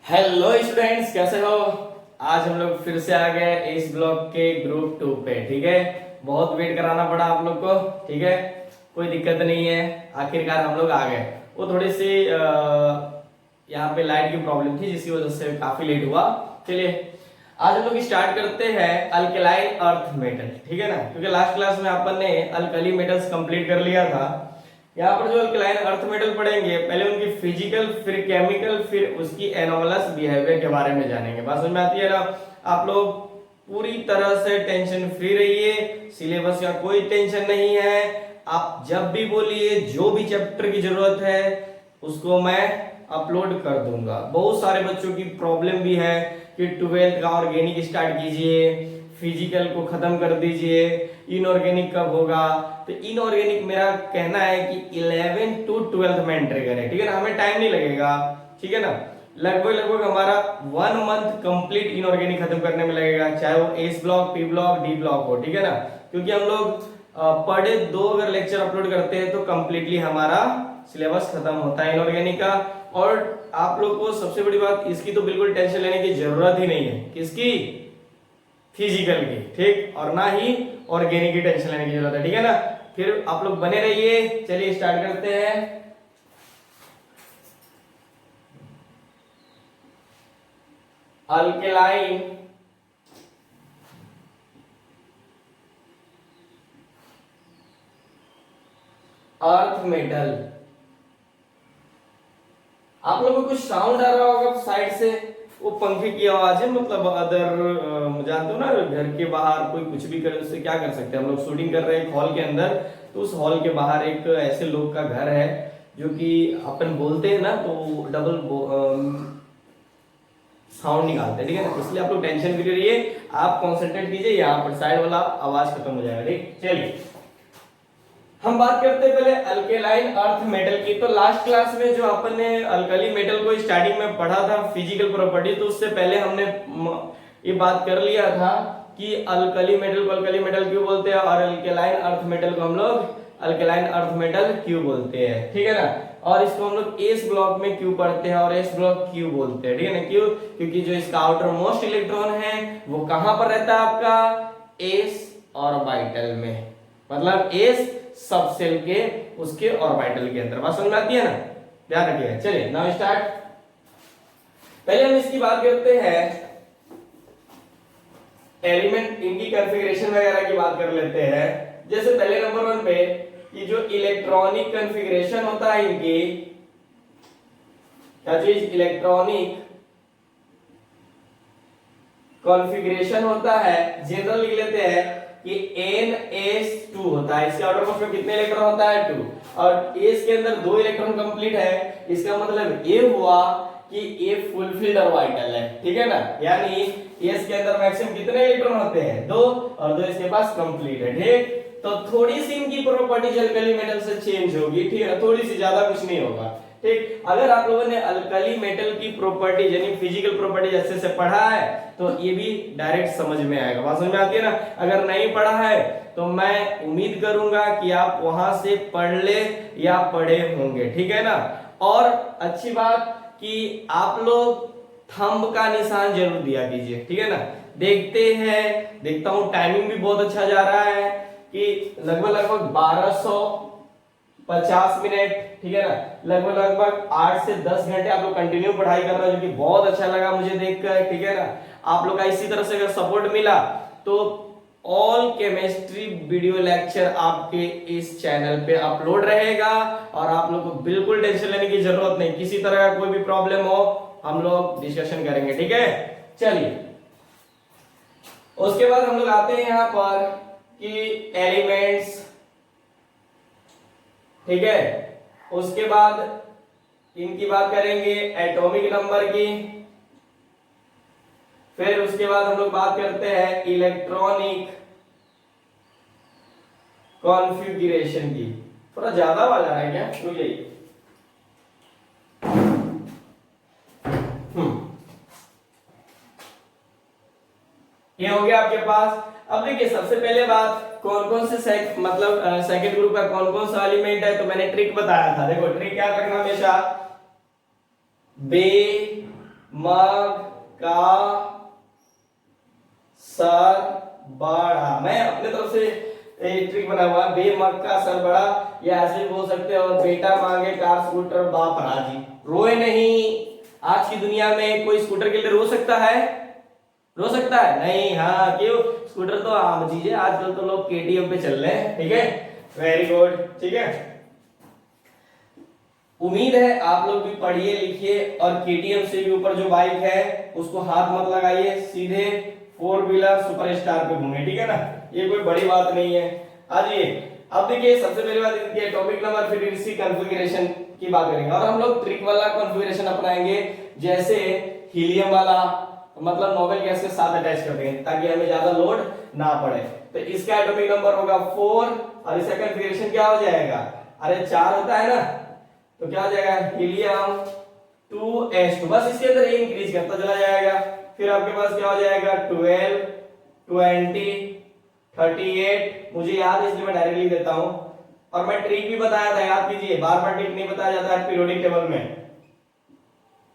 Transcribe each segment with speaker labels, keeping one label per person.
Speaker 1: Hello students, कैसे हो। आज हम लोग फिर से आ गए इस ब्लॉक के ग्रुप 2 पे। ठीक है, बहुत वेट कराना पड़ा आप लोग को। ठीक है, कोई दिक्कत नहीं है, आखिरकार हम लोग आ गए। वो थोड़ी सी यहाँ पे लाइट की प्रॉब्लम थी जिसकी वजह से काफी लेट हुआ। चलिए आज हम लोग स्टार्ट करते हैं अल्कलाइन अर्थ मेटल। ठीक है ना, क्योंकि लास्ट क्लास में अपन ने अल्कली मेटल्स कंप्लीट कर लिया था। यहाँ पर जो अल्कलाइन अर्थ मेटल पढ़ेंगे, पहले उनकी फिजिकल, फिर केमिकल, फिर उसकी एनोमलस बिहेवियर के बारे में जानेंगे। बात समझ में आती है ना। आप लोग पूरी तरह से टेंशन फ्री रहिए, सिलेबस का कोई टेंशन नहीं है। आप जब भी बोलिए, जो भी चैप्टर की जरूरत है उसको मैं अपलोड कर दूंगा। बहुत सारे बच्चों की प्रॉब्लम भी है कि 12th का ऑर्गेनिक स्टार्ट कीजिए, फिजिकल को खत्म कर दीजिए, इनऑर्गेनिक कब होगा। तो इनऑर्गेनिक मेरा कहना है कि 11 to 12 में एंटर करें। ठीक है ना, हमें टाइम नहीं लगेगा। ठीक है ना, लगभग हमारा 1 मंथ कंप्लीट इनऑर्गेनिक खत्म करने में लगेगा, चाहे वो S block, P block, D block हो। ठीक है ना, क्योंकि हम लोग पर डे 2 अगर लेक्चर अपलोड करते हैं तो कंप्लीटली हमारा सिलेबस खत्म होता है इनऑर्गेनिक का। और आप लोग को सबसे बड़ी बात, इसकी तो बिल्कुल टेंशन लेने की जरूरत ही नहीं है। किसकी? फिजिकल की। ठीक, और ना ही ऑर्गेनिक की टेंशन लेने की जरूरत है। ठीक है ना, फिर आप लोग बने रहिए। चलिए स्टार्ट करते हैं। Alkaline earth metal. आप लोगों को कुछ साउंड आ रहा होगा साइड से, वो पंखे की आवाज है। मतलब अदर जानते हो ना, घर के बाहर कोई कुछ भी करे उससे क्या कर सकते हैं। हम लोग शूटिंग कर रहे हैं हॉल के अंदर, तो उस हॉल के बाहर एक ऐसे लोग का घर है जो कि अपन बोलते हैं ना तो डबल साउंड निकालते हैं। ठीक है ना, इसलिए आप लोग टेंशन फ्री रहिए, आप कॉन्सेंट्रेट कीजिए। यहाँ पर साइड वाला आवाज खत्म हो जाएगा। ठीक, चलिए हम बात करते हैं पहले अल्केलाइन अर्थ मेटल की। तो लास्ट क्लास में जो अपन ने अल्कली मेटल को स्टार्टिंग में पढ़ा था फिजिकल प्रॉपर्टी, तो उससे पहले हमने ये बात कर लिया था कि अल्कली मेटल को अल्कली मेटल क्यों बोलते हैं और अल्केलाइन अर्थ मेटल को हम लोग अल्केलाइन अर्थ मेटल क्यों बोलते हैं। ठीक है ना, और इसको हम लोग एस ब्लॉक में क्यों पढ़ते हैं और एस ब्लॉक क्यों बोलते हैं। ठीक है ना, क्यों? क्योंकि जो इसका आउटर मोस्ट इलेक्ट्रॉन है वो कहां पर रहता है? आपका एस ऑर्बिटल में, मतलब एस सब सेल के उसके ऑर्बिटल के अंदर। बात समझ में आती है ना, ध्यान रखिएगा। चलिए नाउ स्टार्ट। पहले हम इसकी बात करते हैं एलिमेंट, इनकी कॉन्फ़िगरेशन वगैरह की बात कर लेते हैं। जैसे पहले नंबर 1 पे ये जो इलेक्ट्रॉनिक कॉन्फ़िगरेशन होता है इनकी, क्या चीज? इलेक्ट्रॉनिक कॉन्फ़िगरेशन होता है, जनरल लिख लेते हैं कि NS2 होता है। इसके आउटर मोस्ट में कितने इलेक्ट्रॉन होता है? 2। और एस के अंदर 2 इलेक्ट्रॉन कंप्लीट है, इसका मतलब ये हुआ कि ये फुलफिल्ड ऑर्बिटल है। ठीक है ना, यानी एस के अंदर मैक्सिमम कितने इलेक्ट्रॉन होते हैं? 2, और 2 इसके पास कंप्लीट है। ठीक, तो थोड़ी सी इनकी प्रॉपर्टीज अल्कली मेटल से चेंज होगी। ठीक है, थोड़ी सी, ज्यादा कुछ नहीं होगा। ठीक, अगर आप लोगों ने अल्कली मेटल की प्रॉपर्टी यानी फिजिकल प्रॉपर्टी अच्छे से पढ़ा है तो ये भी डायरेक्ट समझ में आएगा। बात समझ में आती है ना। अगर नहीं पढ़ा है तो मैं उम्मीद करूंगा कि आप वहां से पढ़ ले या पढ़े होंगे। ठीक है ना, और अच्छी बात कि आप लोग थंब का निशान जरूर दिया कीजिए। ठीक है ना, देखते हैं, देखता हूं टाइमिंग भी बहुत अच्छा जा रहा है कि लगभग 1250 मिनट। ठीक है ना, लगभग 8 से 10 घंटे आप लोग कंटिन्यू पढ़ाई कर रहे हो, जो कि बहुत अच्छा लगा मुझे देखकर। ठीक है ना, आप लोग का इसी तरह से अगर सपोर्ट मिला तो ऑल केमिस्ट्री वीडियो लेक्चर आपके इस चैनल पे अपलोड रहेगा और आप लोग को बिल्कुल टेंशन लेने की जरूरत नहीं। किसी तरह का कोई भी प्रॉब्लम हो हम लोग डिस्कशन करेंगे। ठीक है, चलिए उसके बाद हम लोग आते हैं यहां पर कि एलिमेंट्स। ठीक है, उसके बाद इनकी बात करेंगे एटॉमिक नंबर की। फिर उसके बाद हम लोग बात करते हैं इलेक्ट्रॉनिक कॉन्फ़िगरेशन की। थोड़ा ज्यादा आवाज आ रहा है क्या? क्यों? यही ये हो गया आपके पास। अब देखिए सबसे पहले बात, कौन कौन से मतलब सेकंड ग्रुप का कौन कौन सा एलिमेंट है, तो मैंने ट्रिक बताया था। देखो ट्रिक क्या करना हमेशा, बे मग का सर बड़ा। मैं अपने तरफ से एक ट्रिक बना हुआ है, बे मग का सर बड़ा, या ऐसे भी बोल सकते हो बेटा मांगे कार स्कूटर बाप राजी। रोए नहीं, आज की दुनिया में कोई स्कूटर के लिए रो सकता है? रो सकता है? नहीं। हाँ, क्यों? स्कूटर तो आम चीज है, आजकल तो लोग केटीएम पे चल रहे हैं। ठीक है, वेरी गुड। ठीक है, उम्मीद है आप लोग भी पढ़िए लिखिए, और केटीएम से भी ऊपर जो बाइक है उसको हाथ मत लगाइए, सीधे 4 व्हीलर सुपरस्टार पे घूमे। ठीक है ना, ये कोई बड़ी बात नहीं है। आइए अब देखिए, सबसे पहली बात ये टॉपिक नंबर, फिर इसी कॉन्फ़िगरेशन की बात करेंगे, और हम लोग ट्रिक वाला कॉन्फ़िगरेशन अपनाएंगे, जैसे हीलियम वाला, मतलब नोबल गैस के साथ अटैच कर देंगे ताकि हमें ज्यादा लोड ना पड़े। तो इसका एटॉमिक नंबर होगा 4, और इसका कॉन्फ़िगरेशन क्या हो जाएगा? अरे 4 होता है ना, तो क्या हो जाएगा? हीलियम 2s2, बस इसके अंदर ये इंक्रीज करता चला जाएगा। फिर आपके पास क्या हो जाएगा? 12, 20, 38। मुझे याद है इसलिए मैं डायरेक्टली देता हूं, और मैं ट्रिक भी बताया था, याद कीजिए, बार बार ट्रिक नहीं बताया जाता है पीरियोडिक टेबल में।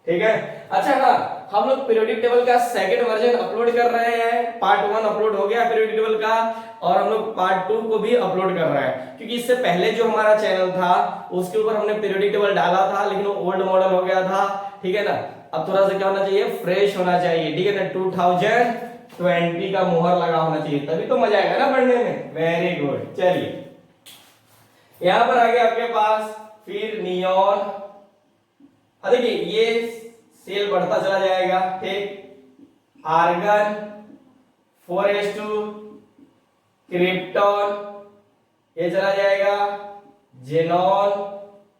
Speaker 1: ठीक है, अच्छा हाँ, हम लोग पीरियोडिक टेबल का सेकंड वर्जन अपलोड कर रहे हैं। पार्ट 1 अपलोड हो गया पीरियोडिक टेबल का, और हम लोग पार्ट 2 को भी अपलोड कर रहे हैं, क्योंकि इससे पहले जो हमारा चैनल था उसके ऊपर हमने पीरियोडिक टेबल डाला था, लेकिन वो ओल्ड मॉडल हो गया था। ठीक है ना, अब थोड़ा सा क्या होना चाहिए? फ्रेश होना चाहिए। ठीक है ना, 2020 का मुहर लगा होना चाहिए, तभी तो मजा आएगा ना पढ़ने में। Very good. चलिए, यहां पर आगे आपके पास फिर नियॉन, देखिए ये सेल बढ़ता चला जाएगा। ठीक, आर्गन 4s2, क्रिप्टॉन ये चला जाएगा, जेनॉन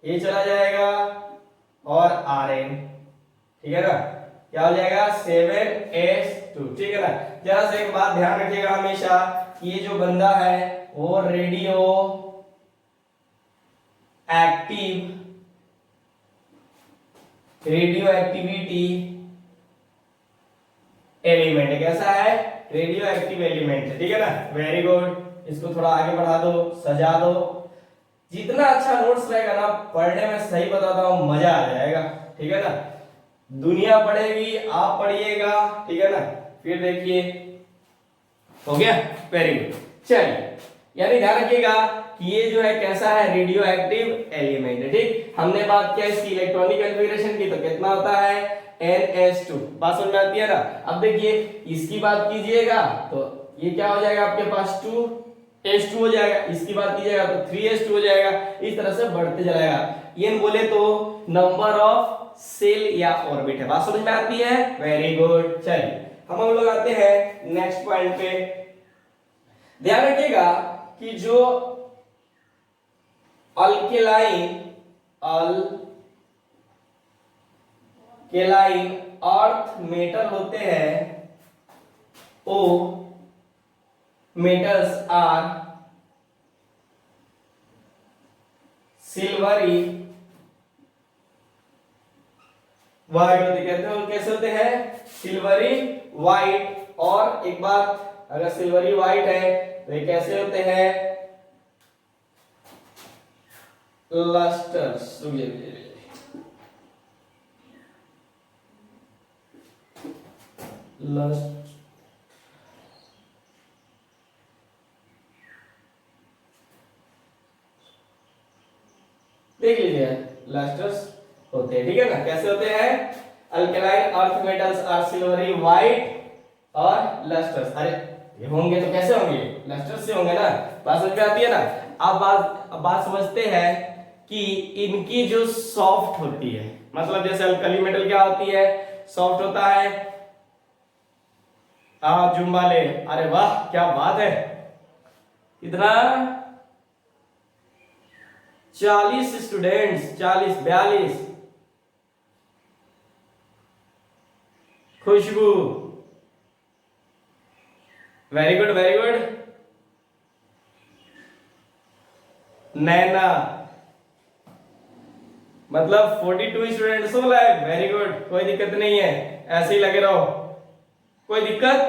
Speaker 1: ये चला जाएगा, और आरएन। ठीक है ना, क्या हो जाएगा? 7s2। ठीक है ना, जरा से एक बात ध्यान रखिएगा हमेशा, ये जो बंदा है वो radio active, radio activity element है। कैसा है? रेडियो एक्टिव एलिमेंट है। ठीक है ना, वेरी गुड। इसको थोड़ा आगे बढ़ा दो, सजा दो। जितना अच्छा नोट्स रहेगा ना पढ़ने में, सही बताता हूं, मजा आ जाएगा। ठीक है ना, दुनिया पढ़ेगी, आप पढ़िएगा। ठीक है ना, फिर देखिए, हो गया, वेरी गुड। चलिए, यानी ध्यान रखिएगा कि ये जो है कैसा है? रेडियो एक्टिव एलिमेंट है। ठीक, हमने बात किया इसकी इलेक्ट्रॉनिक कॉन्फ़िगरेशन की, तो कितना होता है? NS2। बात समझ में आती है ना? अब देखिए इसकी बात कीजिएगा तो ये क्या हो जाएगा आपके पास? 2s2 हो जाएगा। इसकी बात कीजिएगा तो 3s2 हो जाएगा। इस तरह से बढ़ते जाएगा। ये बोले तो नंबर ऑफ सेल या ऑर्बिट है। बात समझ में आती है? Very good. चलिए हम लोग आते हैं नेक्स्ट पॉइंट पे। ध्यान रखिएगा कि जो अल्केलाइन अर्थ मेटल होते हैं, ओ मेटल्स आर सिल्वरी व्हाइट होते, कहते हैं कैसे होते हैं? Silvery white. और एक बात, अगर सिल्वरी व्हाइट है तो ये कैसे होते हैं? लस्टर्स। देख लीजिए, लस्टर्स होते हैं। ठीक है ना, कैसे होते हैं? Alkaline earth metals are silvery white और लस्टर्स। अरे ये होंगे तो कैसे होंगे? लस्टर्स से होंगे ना। बात समझ में आती है ना? अब बात समझते हैं कि इनकी जो सॉफ्ट होती है, मतलब जैसे अल्कली मेटल क्या होती है? सॉफ्ट होता है। जुम्बाले, अरे वाह क्या बात है, इतना 40 स्टूडेंट्स, 40 42। खुशबू, वेरी गुड वेरी गुड। नैना, मतलब 42 स्टूडेंट्स हो लाइव। वेरी गुड, कोई दिक्कत नहीं है, ऐसे ही लगे रहो। कोई दिक्कत?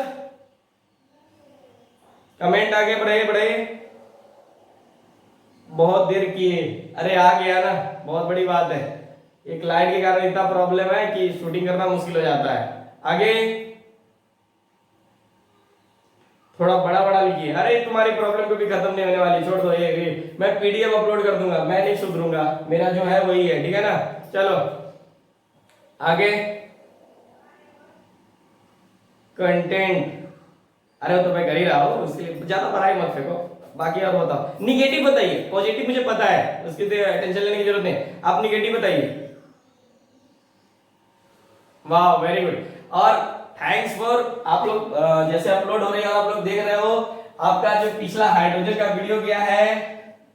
Speaker 1: कमेंट आगे बढ़े बढ़े, बहुत देर किए। अरे आ गया ना, बहुत बड़ी बात है। एक लाइट के कारण इतना प्रॉब्लम है कि शूटिंग करना मुश्किल हो जाता है। आगे थोड़ा बड़ा बड़ा लिखिए। अरे तुम्हारी प्रॉब्लम कभी खत्म नहीं होने वाली, छोड़ दो ये मैं पीडीएफ अपलोड कर दूंगा, मैं नहीं सुधरूंगा, मेरा जो है वही है, ठीक है ना। चलो आगे कंटेंट, अरे तो मैं कर ही रहा हूं, उसके लिए ज्यादा पढ़ाई मत फेंको। बाकी और बताओ, निगेटिव बताइए, पॉजिटिव मुझे पता है उसकी टेंशन लेने की जरूरत नहीं, आप निगेटिव बताइए। वाह वेरी गुड। और थैंक्स फॉर, आप लोग जैसे अपलोड हो रही है और आप लोग देख रहे हो, आपका जो पिछला हाइड्रोजन का वीडियो गया है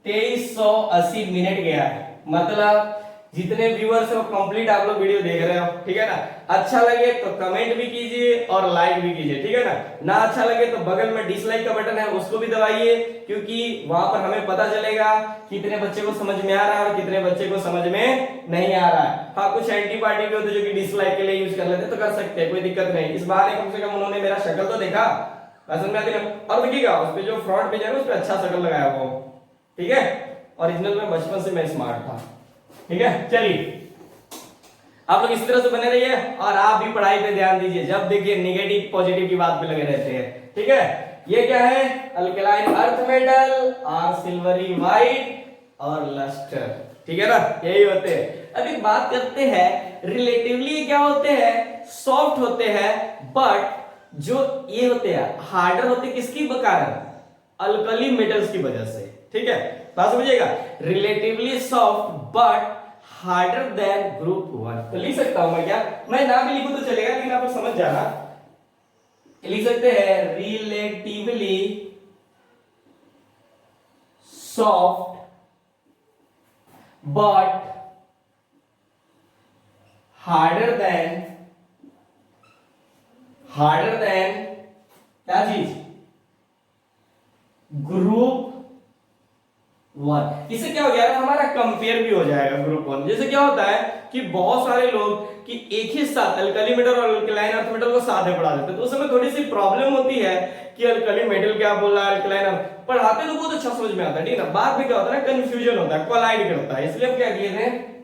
Speaker 1: 2380 मिनट गया है, मतलब जितने व्यूअर्स हो कंप्लीट आप लोग वीडियो देख रहे हो, ठीक है ना। अच्छा लगे तो कमेंट भी कीजिए और लाइक भी कीजिए, ठीक है ना। ना अच्छा लगे तो बगल में डिसलाइक का बटन है उसको भी दबाइए, क्योंकि वहां पर हमें पता चलेगा कितने बच्चे को समझ में आ रहा है और कितने बच्चे को समझ में नहीं आ रहा है। हाँ कुछ एंटी पार्टी भी होते जो कि डिसलाइक के लिए यूज कर लेते, तो कर सकते हैं, कोई दिक्कत नहीं। इस बहाने कम से कम उन्होंने मेरा शक्ल तो देखा, समझ में आती है। और देखिएगा उस पे जो फ्रंट पेज है उस पे अच्छा शक्ल लगाया हुआ, ठीक है। ओरिजिनल में बचपन से मैं स्मार्ट था, ठीक है। चलिए आप लोग इस तरह से बने रहिए और आप भी पढ़ाई पे ध्यान दीजिए, जब देखिए नेगेटिव पॉजिटिव की बात पे लगे रहते हैं, ठीक है। ये क्या है, अल्कलाइन अर्थ मेटल और सिल्वरी व्हाइट और लस्टर, ठीक है ना, यही होते हैं। अब एक बात करते हैं, रिलेटिवली क्या होते हैं, सॉफ्ट होते हैं, बट जो ये होते हैं हार्डर होते किसकी कारण, अल्कली मेटल्स की वजह से, ठीक है। बात समझिएगा, relatively soft but harder than group 1, तो लिख सकता हूं मैं क्या, मैं ना भी लिखूं तो चलेगा लेकिन आप समझ जाना। लिख सकते हैं relatively soft but harder than क्या चीज, ग्रुप 1। इससे क्या हो गया, हमारा कंपेयर भी हो जाएगा ग्रुप 1। जैसे क्या होता है कि बहुत सारे लोग कि एक ही साथ अल्कली मेटल और अल्कलाइन अर्थ मेटल को साथ में पढ़ा देते हैं, तो उस समय थोड़ी सी प्रॉब्लम होती है कि अल्कली मेटल क्या बोल रहा है, अल्कलाइन पढ़ाते तो बहुत अच्छा समझ में आता है, ठीक है ना। बाद में क्या होता है ना, कंफ्यूजन होता है, कोलाइड करता है। इसलिए हम क्या किए थे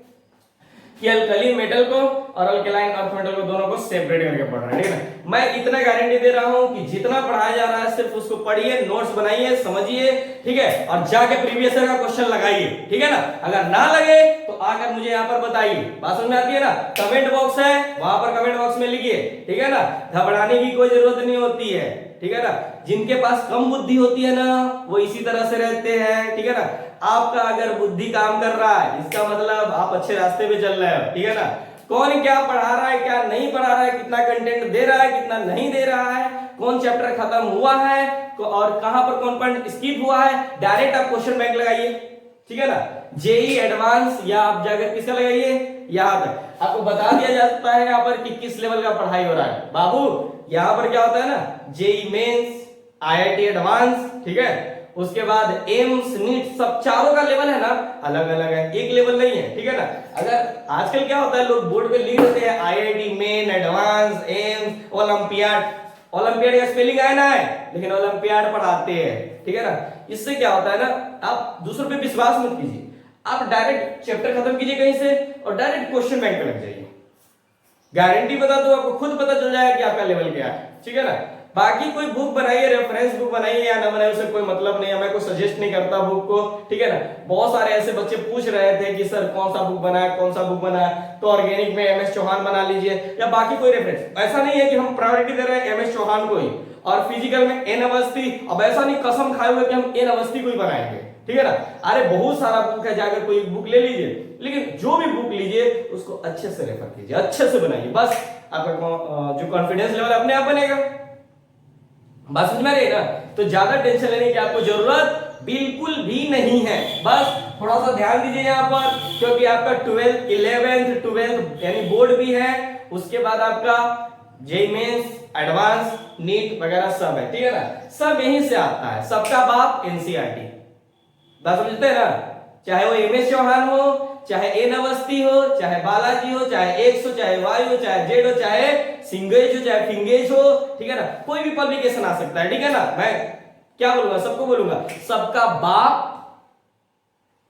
Speaker 1: कि अल्कली मेटल को और अल्कलाइन अर्थ मेटल को दोनों को सेपरेट करके पढ़ रहे हैं, ठीक है ना। मैं इतना गारंटी दे रहा हूं कि जितना पढ़ाया जा रहा है सिर्फ उसको पढ़िए, नोट्स बनाइए, समझिए, ठीक है, और जाके प्रीवियस ईयर का क्वेश्चन लगाइए, ठीक है ना। अगर ना लगे तो आकर मुझे यहाँ पर बताइए, बात समझ में आती है ना। कमेंट बॉक्स है, वहां पर कमेंट बॉक्स में लिखिए, ठीक है ना। घबराने की कोई जरूरत नहीं होती है, ठीक है ना। जिनके पास कम बुद्धि होती है ना वो इसी तरह से रहते हैं, ठीक है ना। आपका अगर बुद्धि काम कर रहा है इसका मतलब आप अच्छे रास्ते पे चल रहे हो, ठीक है ना। कौन क्या पढ़ा रहा है, क्या नहीं पढ़ा रहा है, कितना कंटेंट दे रहा है, कितना नहीं दे रहा है, कौन चैप्टर खत्म हुआ है और कहां पर कौन पॉइंट स्किप हुआ है, डायरेक्ट आप क्वेश्चन बैंक लगाइए, ठीक है ना। जेई एडवांस या आप जाकर किसका लगाइए, यहां पर आपको बता दिया जाता है यहाँ पर कि किस लेवल का पढ़ाई हो रहा है। बाबू यहां पर क्या होता है ना, जेई मेंस, आईआईटी एडवांस, ठीक है, उसके बाद एम्स, नीट, सब चारों का लेवल है ना अलग अलग है, एक लेवल नहीं है, ठीक है ना। अगर आजकल क्या होता है लोग बोर्ड पे लिख देते हैं IIT main, advance, AIIMS, olympiad. Olympiad का स्पेलिंग आया ना है, लेकिन ओलंपियाड पढ़ाते हैं, ठीक है ना। इससे क्या होता है ना, आप दूसरों पे विश्वास मत कीजिए, आप डायरेक्ट चैप्टर खत्म कीजिए कहीं से और डायरेक्ट क्वेश्चन बैंक पे लग जाइए। गारंटी बता दो, आपको खुद पता चल जाएगा कि आपका लेवल क्या है, ठीक है ना। बाकी कोई बुक बनाइए, रेफरेंस बुक बनाइए या ना बनाइए, उससे कोई मतलब नहीं है, मैं कोई सजेस्ट नहीं करता बुक को, ठीक है ना। बहुत सारे ऐसे बच्चे पूछ रहे थे कि सर कौन सा बुक बनाए, कौन सा बुक बनाए, तो ऑर्गेनिक में एमएस चौहान बना लीजिए या बाकी कोई रेफरेंस। ऐसा नहीं है कि हम प्रायोरिटी दे रहे हैं एमएस चौहान को ही, और फिजिकल में एन अवस्थी, अब ऐसा नहीं कसम खाए हुए कि हम एन अवस्थी को ही बनाएंगे, ठीक है ना। अरे बहुत सारा बुक है, जाकर कोई बुक ले लीजिए, लेकिन जो भी बुक लीजिए उसको अच्छे से रेफर कीजिए, अच्छे से बनाइए, बस आपका जो कॉन्फिडेंस लेवल अपने आप बनेगा। बात समझ में आ रही है ना। तो ज्यादा टेंशन लेने की आपको जरूरत बिल्कुल भी नहीं है, बस थोड़ा सा ध्यान दीजिए यहाँ पर, क्योंकि आपका 12th 11th 12th यानी बोर्ड भी है, उसके बाद आपका जेईई मेंस, एडवांस, नीट वगैरह सब है, ठीक है ना। सब यहीं से आता है, सबका बाप एनसीईआरटी। बात समझते हैं ना। चाहे वो एमएस चौहान हो, चाहे एन अवस्थी हो, चाहे बालाजी हो, चाहे एक्स हो, चाहे वाई हो, चाहे जेड हो, चाहे सिंगेज हो, चाहे फिंगेज हो, ठीक है ना। कोई भी पब्लिकेशन आ सकता है, ठीक है ना। मैं क्या बोलूंगा, सबको बोलूंगा सबका बाप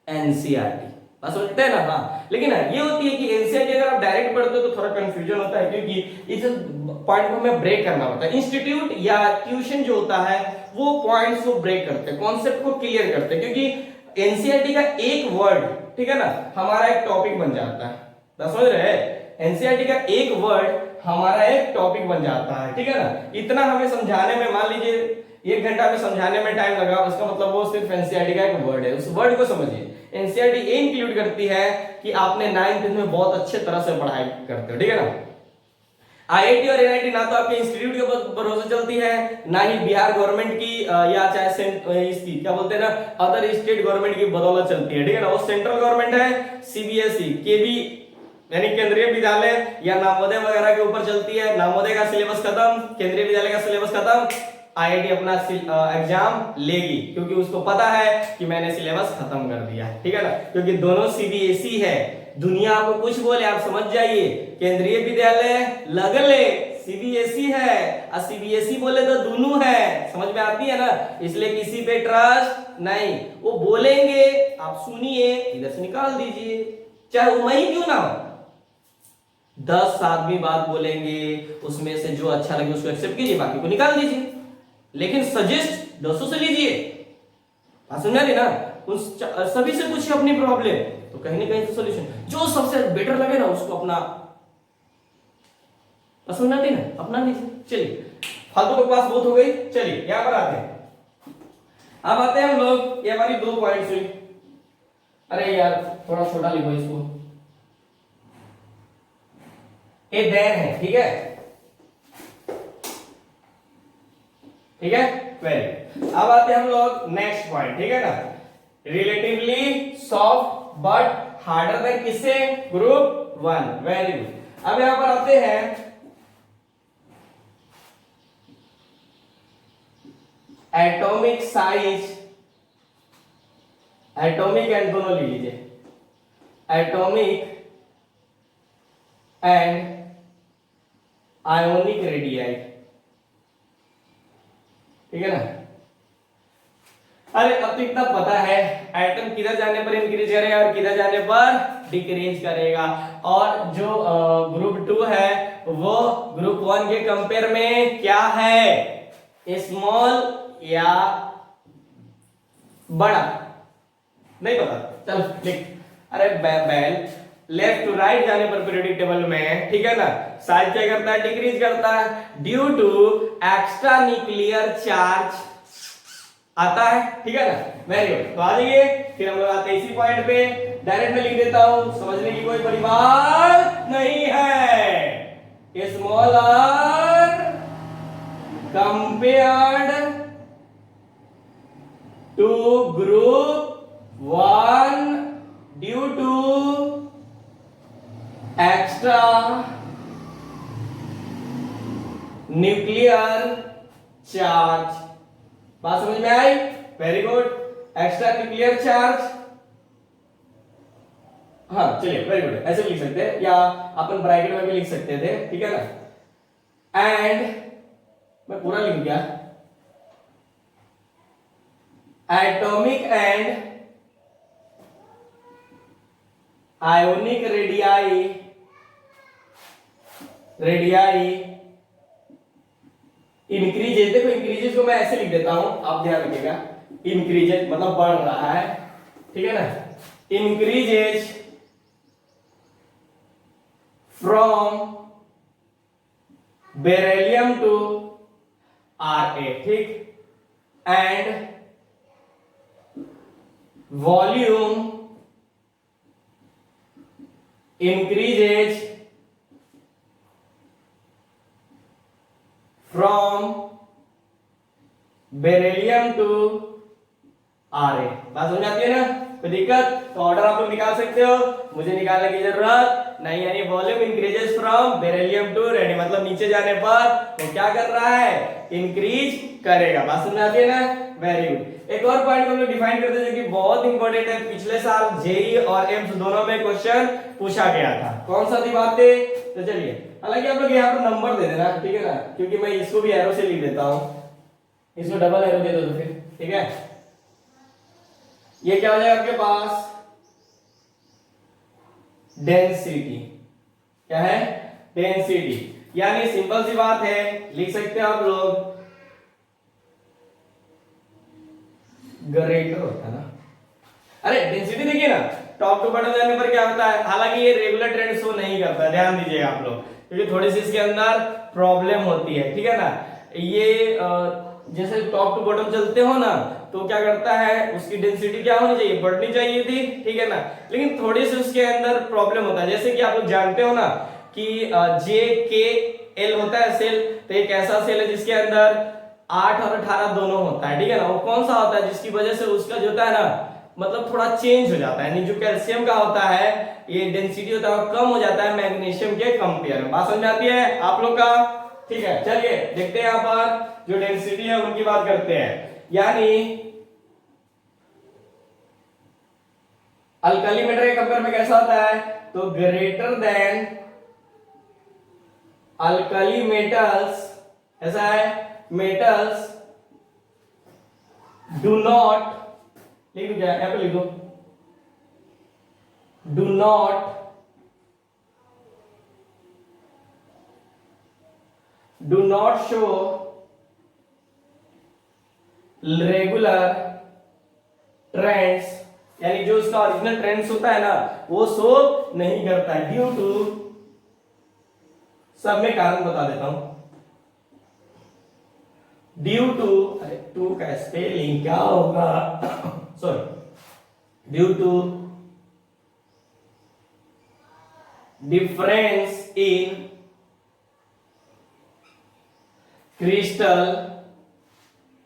Speaker 1: एनसीईआरटी, बात समझते हैं ना। हाँ, लेकिन ये होती है कि एनसीईआरटी अगर आप डायरेक्ट पढ़ते हो तो थोड़ा कंफ्यूजन होता है, क्योंकि इस पॉइंट को हमें ब्रेक करना होता है। इंस्टीट्यूट या ट्यूशन जो होता है वो पॉइंट्स को ब्रेक करते हैं, कॉन्सेप्ट को क्लियर करते हैं, क्योंकि एनसीईआरटी का एक वर्ड, ठीक है ना, हमारा एक टॉपिक बन जाता है। समझ रहे हैं, एनसीईआरटी का एक वर्ड हमारा एक टॉपिक बन जाता है, ठीक है ना। इतना हमें समझाने में, मान लीजिए 1 घंटा में समझाने में टाइम लगा, उसका मतलब वो सिर्फ एनसीईआरटी का एक वर्ड है, उस वर्ड को समझिए। एनसीईआरटी ये इंक्लूड करती है कि आपने 9th में बहुत अच्छे तरह से पढ़ाई करते हो, ठीक है ना। आईआईटी और एनआईटी ना तो आपके इंस्टीट्यूट के भरोसे चलती है, ना ही बिहार गवर्नमेंट की या चाहे इसकी क्या बोलते हैं ना, अदर स्टेट गवर्नमेंट की बदौलत चलती है, ठीक है ना। वो सेंट्रल गवर्नमेंट है, सीबीएसई केवी यानी केंद्रीय विद्यालय या नवोदय वगैरह के ऊपर चलती है। नवोदय का सिलेबस खत्म, केंद्रीय विद्यालय का सिलेबस खत्म, आईआईटी अपना एग्जाम लेगी, क्योंकि उसको पता है कि मैंने सिलेबस खत्म कर दिया, ठीक है ना। क्योंकि दोनों सीबीएसई है, दुनिया आपको कुछ बोले आप समझ जाइए, केंद्रीय विद्यालय लगले सीबीएसई है, और सीबीएसई बोले तो दोनों है, समझ में आती है ना। इसलिए किसी पे ट्रस्ट नहीं, वो बोलेंगे आप सुनिए, इधर से निकाल दीजिए, चाहे वो मैं ही क्यों ना हो। 10 आदमी बात बोलेंगे, उसमें से जो अच्छा लगे उसको एक्सेप्ट कीजिए, बाकी को निकाल दीजिए, लेकिन सजेस्ट 200 से लीजिए। समझ रही ना, उन सभी से पूछिए अपनी प्रॉब्लम, तो कहीं ना कहीं तो सोल्यूशन जो सबसे बेटर लगे ना उसको अपना पसंद आती ना अपना लीजिए। चलिए, फालतू बकवास बहुत हो गई, चलिए यहां पर आते हैं। अब आते हैं हम लोग, ये हमारी 2 पॉइंट्स हुई। अरे यार थोड़ा छोटा लिखो इसको, ये देन है, ठीक है, ठीक है, वेरी। अब आते हैं हम लोग नेक्स्ट पॉइंट, ठीक है ना, relatively soft but harder than किससे, ग्रुप 1, वेरी गुड। अब यहां पर आते हैं एटॉमिक साइज, एटॉमिक एंड दोनों ले लीजिए, एटॉमिक एंड आयोनिक रेडियाई, ठीक है ना। अरे अब तो इतना पता है, एटम किधर जाने पर इंक्रीज करेगा और किधर जाने पर डिक्रीज करेगा, और जो ग्रुप 2 है वो ग्रुप 1 के कंपेयर में क्या है, स्मॉल या बड़ा, नहीं पता, चल लिख। अरे बैल लेफ्ट टू राइट जाने पर पीरियोडिक टेबल में, ठीक है ना, साइज क्या करता है, डिक्रीज करता है due to extra nuclear charge आता है, ठीक है ना, वेरी गुड। तो आ जाइए, फिर हम लोग आते हैं इसी पॉइंट पे, डायरेक्ट में लिख देता हूं, समझने की कोई बड़ी बात नहीं है। Small are compared to group 1 due to extra nuclear charge. बात समझ में आई, very good. Extra nuclear charge, हाँ चलिए वेरी गुड, ऐसे भी लिख सकते हैं या अपन ब्रैकेट में भी लिख सकते थे, ठीक है ना। एंड मैं पूरा लिख दिया, atomic and ionic radii, radii increases, देखो इंक्रीजेज को मैं ऐसे लिख देता हूं, आप ध्यान रखिएगा, इंक्रीजेज मतलब बढ़ रहा है, ठीक है ना, increases from beryllium to Ra, ठीक, and volume increases from beryllium to Ra। बात समझ आती है ना, कोई दिक्कत, तो ऑर्डर आप लोग निकाल सकते हो, मुझे निकालने की जरूरत नहीं, यानी volume increases from beryllium to radium, मतलब नीचे जाने पर वो क्या कर रहा है, इंक्रीज करेगा। बात समझ आती है ना, वेरी गुड। एक और पॉइंट को हम लोग डिफाइन करते हैं जो कि बहुत इंपॉर्टेंट है, पिछले साल जेई और एम्स दोनों में क्वेश्चन पूछा गया था, कौन सा थी बातें, तो चलिए, हालांकि आप लोग यहाँ पर नंबर दे देना, ठीक है ना, क्योंकि मैं इसको भी एरो से लिख देता हूं, इसको डबल एरो दे दो तो फिर, ठीक है। ये क्या हो जाएगा आपके पास, डेंसिटी। क्या है? डेंसिटी। यानी सिंपल सी बात है, लिख सकते हो आप लोग, ग्रेटर होता है ना। अरे डेंसिटी देखिए ना, टॉप टू बॉटम जाने पर क्या होता है, हालांकि ये रेगुलर ट्रेंड शो नहीं करता, ध्यान दीजिएगा आप लोग, क्योंकि थोड़ी सी इसके अंदर प्रॉब्लम होती है, ठीक है ना। ये जैसे टॉप टू बॉटम चलते हो ना, तो क्या करता है, उसकी डेंसिटी क्या होनी चाहिए, बढ़नी चाहिए थी, ठीक है ना, लेकिन थोड़ी सी उसके अंदर प्रॉब्लम होता है। जैसे कि आप लोग जानते हो ना कि जे के एल होता है सेल, तो एक ऐसा सेल है जिसके अंदर 8 और 18 दोनों होता है, ठीक है ना। वो कौन सा होता है, जिसकी वजह से उसका जो होता है ना, मतलब थोड़ा चेंज हो जाता है, यानी जो कैल्शियम का होता है ये डेंसिटी होता है कम हो जाता है मैग्नीशियम के कंपेयर में। बात समझ आती है आप लोग का? ठीक है, चलिए देखते हैं यहाँ पर जो डेंसिटी है उनकी बात करते हैं। यानी अल्कली मेटल के कंपेयर में कैसा होता है, तो ग्रेटर देन अल्कली मेटल्स, ऐसा है, मेटल्स डू नॉट, लिख दो, क्या यहां पे लिख दो, do not show regular trends, यानी जो उसका ओरिजिनल ट्रेंड्स होता है ना वो शो नहीं करता है, ड्यू टू, सब में कारण बता देता हूं, ड्यू टू, अरे टू का स्पेलिंग क्या होगा, sorry, due to difference in crystal,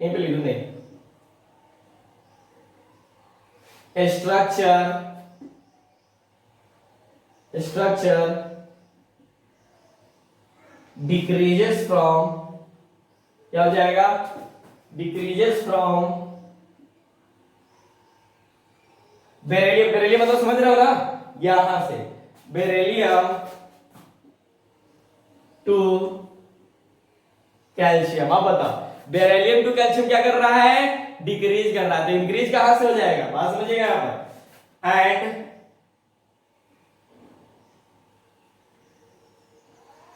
Speaker 1: यहीं पे लिख दो, नहीं, स्ट्रक्चर डिक्रीजेस फ्रॉम, क्या हो जाएगा, डिक्रीजेस फ्रॉम बेरिलियम, बेरिलियम मतलब समझ रहे हो ना, यहां से बेरिलियम टू कैल्शियम। अब बताओ बेरिलियम टू कैल्शियम क्या कर रहा है, डिक्रीज कर रहा है, तो इंक्रीज कहां से हो जाएगा, बात समझिएगा यहां पर, and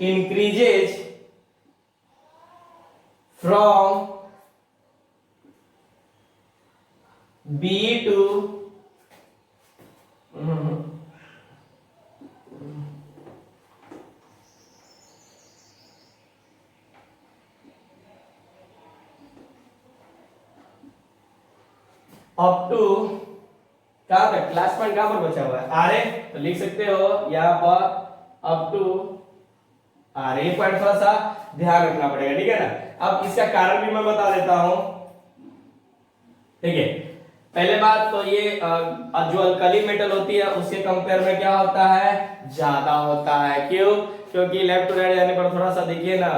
Speaker 1: increases from B to up to, कहां तक, क्लास पॉइंट कहां पर बचा हुआ है, आर ए, तो लिख सकते हो यहां पर up to R A point, थोड़ा सा ध्यान रखना पड़ेगा, ठीक है ना। अब इसका कारण भी मैं बता देता हूं, ठीक है। पहले बात तो ये जो अल्कली मेटल होती है उसके कंपेयर में क्या होता है, ज्यादा होता है, क्यों, क्योंकि लेफ्ट टू राइट जाने पर थोड़ा सा देखिए ना,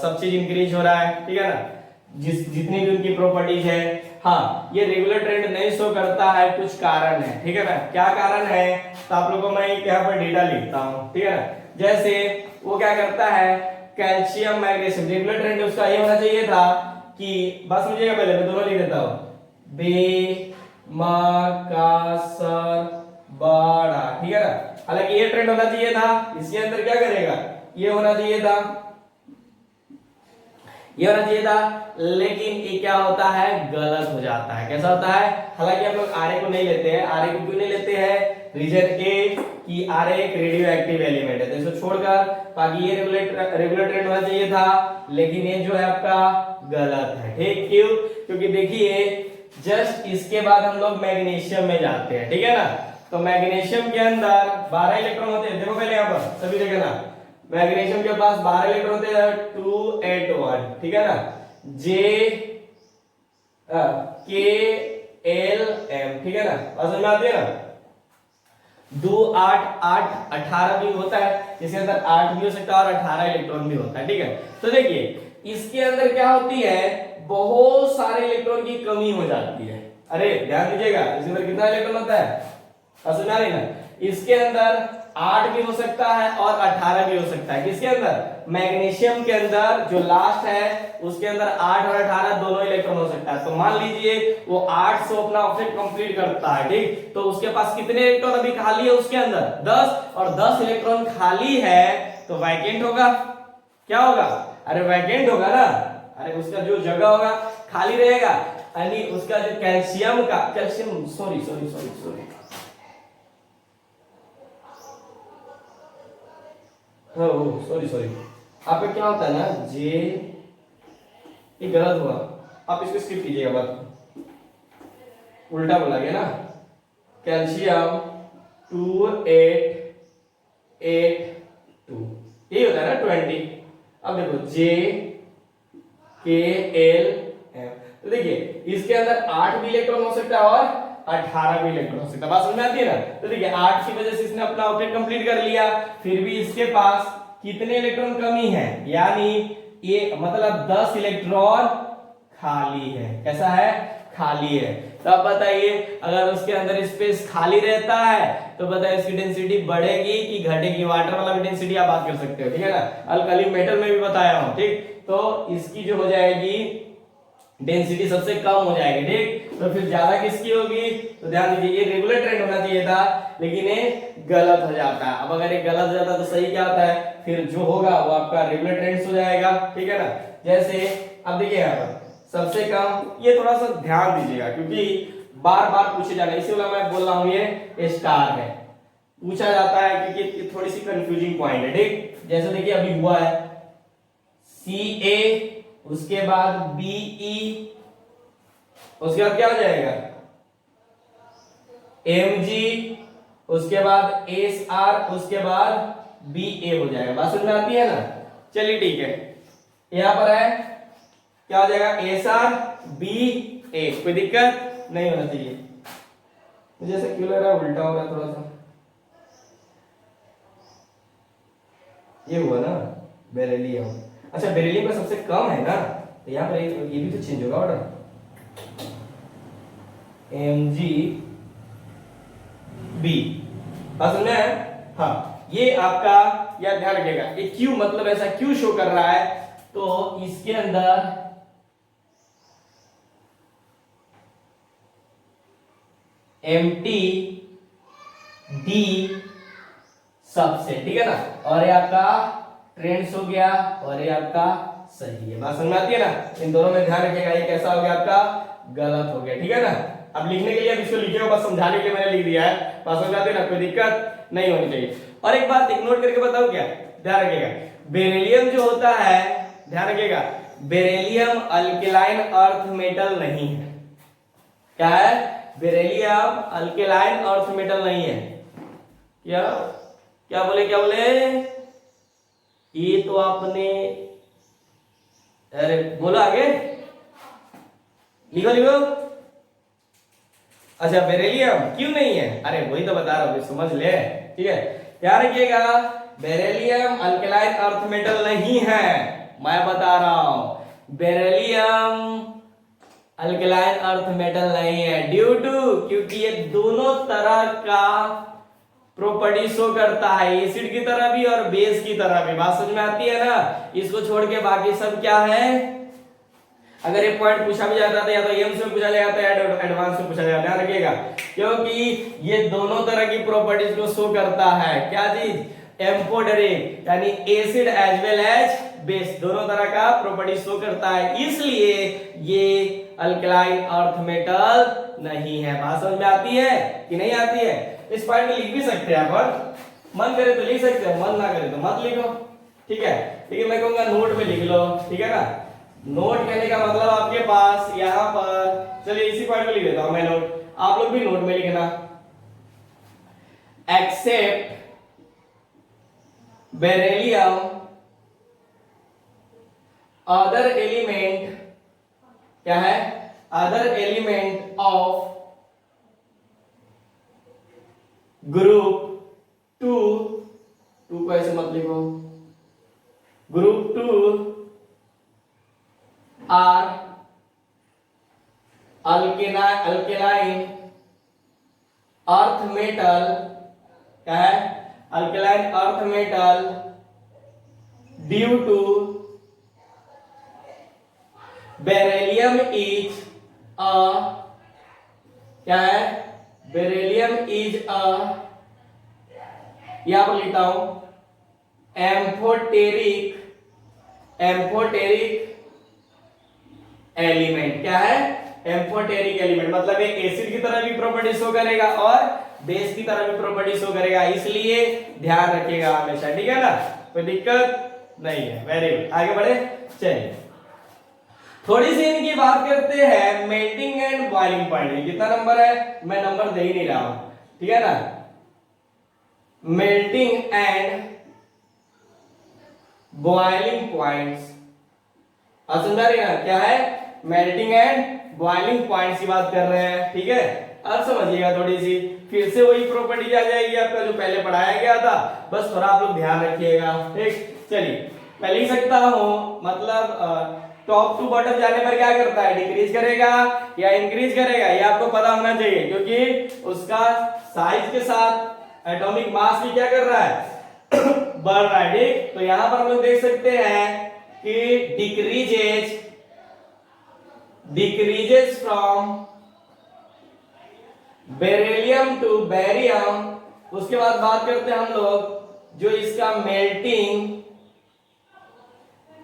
Speaker 1: सब चीज इंक्रीज हो रहा है, ठीक है ना, जितनी भी उनकी प्रॉपर्टीज है। हाँ, ये रेगुलर ट्रेंड नहीं शो करता है, कुछ कारण है, ठीक है ना। क्या कारण है, तो आप लोगों को मैं यहाँ पर डेटा लिखता हूँ, ठीक है ना। जैसे वो क्या करता है, कैल्शियम मैग्नीशियम, रेगुलर ट्रेंड उसका ये होना चाहिए था कि, बस समझिएगा, पहले मैं दोनों लिख देता हूँ, बे मा का सर बड़ा, ठीक है ना। हालांकि ये ट्रेंड होना चाहिए था, इसके अंदर क्या करेगा, ये होना चाहिए था, ये होना चाहिए था, लेकिन ये क्या होता है, गलत हो जाता है। कैसा होता है, हालांकि हम लोग आरए को नहीं लेते हैं, आरए को क्यों नहीं लेते हैं, रीजन ए कि आरए एक रेडियो एक्टिव एलिमेंट है, तो इसको छोड़कर बाकी ये रेगुलर ट्रेंड होना चाहिए था, लेकिन ये जो है आपका गलत है, ठीक, क्यों, क्योंकि देखिए जस्ट इसके बाद हम लोग मैग्नीशियम में जाते हैं, ठीक है ना। तो मैग्नीशियम के अंदर 12 इलेक्ट्रॉन होते हैं, देखो पहले यहाँ पर सभी जगह ना, मैग्नीशियम के पास 12 इलेक्ट्रॉन होते हैं, 2 8 1, ठीक है ना, जे के एल एम, ठीक है ना, समझ में आती है ना। 2 8 8 18 भी होता है, इसके अंदर 8 भी हो सकता है और 18 इलेक्ट्रॉन भी होता है, ठीक है। तो देखिए इसके अंदर क्या होती है, बहुत सारे इलेक्ट्रॉन की कमी हो जाती है। अरे ध्यान दीजिएगा, इसके अंदर कितना इलेक्ट्रॉन होता है, समझ में आ रही ना, इसके अंदर 8 भी हो सकता है और 18 भी हो सकता है। किसके अंदर? मैग्नीशियम के अंदर जो लास्ट है उसके अंदर 8 और 18 दोनों इलेक्ट्रॉन हो सकता है। तो मान लीजिए वो 8 से अपना ऑब्जेक्ट कंप्लीट करता है, ठीक, तो उसके पास कितने इलेक्ट्रॉन अभी खाली है उसके अंदर? 10, और 10 इलेक्ट्रॉन खाली है तो वैकेंट होगा। क्या होगा? अरे वैकेंट होगा ना, अरे उसका जो जगह होगा खाली रहेगा, यानी उसका जो कैल्शियम सॉरी आपका क्या होता है ना जे, ये गलत हुआ, आप इसको स्किप कीजिएगा, बात उल्टा बोला गया ना। कैल्शियम 2882 यही होता है ना 20। अब देखो जे के एल एम, तो देखिए इसके अंदर 8 भी इलेक्ट्रॉन हो सकता है और 18 भी इलेक्ट्रॉन हो सकता है। बात समझ में आती है ना? तो देखिए 8 की वजह से इसने अपना ऑब्जेक्ट कंप्लीट कर लिया, फिर भी इसके पास कितने इलेक्ट्रॉन कमी है, यानी ये मतलब 10 इलेक्ट्रॉन खाली है। कैसा है? खाली है। तो अब बताइए अगर उसके अंदर स्पेस खाली रहता है तो बताइए इसकी डेंसिटी बढ़ेगी कि घटेगी? वाटर वाला भी डेंसिटी आप बात कर सकते हो, ठीक है ना, अल्कली मेटल में भी बताया हूं, ठीक। तो इसकी जो हो जाएगी डेंसिटी सबसे कम हो जाएगी, ठीक। तो फिर ज्यादा किसकी होगी? तो ध्यान दीजिए ये रेगुलर ट्रेंड होना चाहिए था, लेकिन ये गलत हो जाता है। अब अगर ये गलत हो जाता है तो सही क्या होता है? फिर जो होगा वो आपका रेगुलर ट्रेंड हो जाएगा, ठीक है ना। जैसे अब देखिए यहाँ पर सबसे कम, ये थोड़ा सा ध्यान दीजिएगा क्योंकि बार बार पूछे जाना, इसीलिए मैं बोल रहा हूं ये स्टार है, पूछा जाता है क्योंकि थोड़ी सी कंफ्यूजिंग पॉइंट है, ठीक। जैसे देखिए अभी हुआ है CA, उसके बाद BE, उसके बाद क्या हो जाएगा Mg, उसके बाद SR, उसके बाद BA हो जाएगा। बात समझ में आती है ना? चलिए ठीक है, यहां पर है क्या हो जाएगा SR BA, कोई दिक्कत नहीं होना चाहिए। मुझे ऐसा क्यों लग रहा है उल्टा हो रहा है थोड़ा सा, ये हुआ ना बेरिलियम। अच्छा बेरिलियम का सबसे कम है ना, तो यहाँ पर ये भी तो चेंज होगा ऑर्डर, MgB। बात समझ में? हाँ, ये आपका या ध्यान रखिएगा, ये क्यों मतलब ऐसा क्यों शो कर रहा है, तो इसके अंदर MTD सबसे, ठीक है ना, और ये आपका ट्रेंड्स हो गया और ये आपका सही है। बात समझ में आती है ना? इन दोनों में ध्यान रखिएगा, ये कैसा हो गया आपका? गलत हो गया, ठीक है ना। अब लिखने के लिए अब इसको लिखिएगा, बस समझाने के लिए मैंने लिख दिया है। बात समझ में आती है ना? कोई दिक्कत नहीं होनी चाहिए। और एक बात एक नोट करके बताऊं क्या, ध्यान रखिएगा, बेरिलियम जो होता है, ध्यान रखिएगा, बेरिलियम अल्केलाइन अर्थ मेटल नहीं है। क्या है? बेरिलियम अल्केलाइन अर्थ मेटल नहीं है। क्या क्या बोले, क्या बोले? ये तो आपने, अरे बोलो आगे, लिखो लिखो। अच्छा बेरिलियम क्यों नहीं है? अरे वही तो बता रहा हूं, समझ ले, ठीक है। ध्यान रखिएगा, बेरिलियम अल्केलाइन अर्थ मेटल नहीं है, मैं बता रहा हूं, बेरिलियम अल्केलाइन अर्थ मेटल नहीं है, ड्यू टू, क्योंकि ये दोनों तरह का प्रॉपर्टी शो करता है, एसिड की तरह भी और बेस की तरह भी। बात समझ में आती है ना? इसको छोड़ के बाकी सब क्या है? अगर ये पॉइंट पूछा भी जाता था या तो एम्स में पूछा जाता है या एडवांस में पूछा जाता है, ध्यान रखिएगा, क्योंकि ये दोनों तरह की प्रॉपर्टीज को शो करता है। क्या चीज? एम्फोटेरिक, यानी acid as well as base, दोनों तरह का प्रॉपर्टी शो करता है, इसलिए ये अल्कलाइन अर्थ मेटल नहीं है। बात समझ में आती है कि नहीं आती है? इस पॉइंट में लिख भी सकते हैं आप, मन करे तो लिख सकते हैं, मन ना करे तो मत लिखो, ठीक है। लेकिन मैं कहूंगा नोट में लिख लो, ठीक है ना। नोट कहने का मतलब आपके पास यहां पर, चलिए इसी पॉइंट में लिख देता हूं मैं नोट, आप लोग भी नोट में लिखना, एक्सेप्ट बेरिलियम अदर एलिमेंट, क्या है? Other element of group 2, two को ऐसे मत लिखो, group 2 are alkaline earth metal क्या है, alkaline earth metal due to beryllium is a, क्या है, बेरिलियम इज अ, यहां पर लिखता हूं एम्फोटेरिक एलिमेंट। क्या है, एम्फोटेरिक एलिमेंट, मतलब ये एसिड की तरह भी प्रॉपर्टी शो करेगा और बेस की तरह भी प्रॉपर्टी शो करेगा, इसलिए ध्यान रखिएगा हमेशा, ठीक है ना, कोई दिक्कत नहीं है। वेरी गुड, आगे बढ़े। चलिए थोड़ी सी इनकी बात करते हैं, मेल्टिंग एंड बॉइलिंग पॉइंट। कितना नंबर है, मैं नंबर दे ही नहीं रहा हूं, ठीक है ना। मेल्टिंग एंड बॉइलिंग पॉइंट्स, समझा रही ना, क्या है, मेल्टिंग एंड बॉइलिंग पॉइंट्स की बात कर रहे हैं, ठीक है। अब समझिएगा थोड़ी सी, फिर से वही प्रॉपर्टी आ जाएगी आपका जो पहले पढ़ाया गया था, बस थोड़ा आप लोग ध्यान रखिएगा, ठीक। चलिए मैं लिख सकता हूं, मतलब टॉप टू बॉटम जाने पर क्या करता है, डिक्रीज करेगा या इंक्रीज करेगा, ये आपको पता होना चाहिए, क्योंकि उसका साइज के साथ एटॉमिक मास भी क्या कर रहा है बढ़ रहा है, ठीक। तो यहां पर हम लोग देख सकते हैं कि decreases from beryllium to barium. उसके बाद बात करते हैं हम लोग जो इसका मेल्टिंग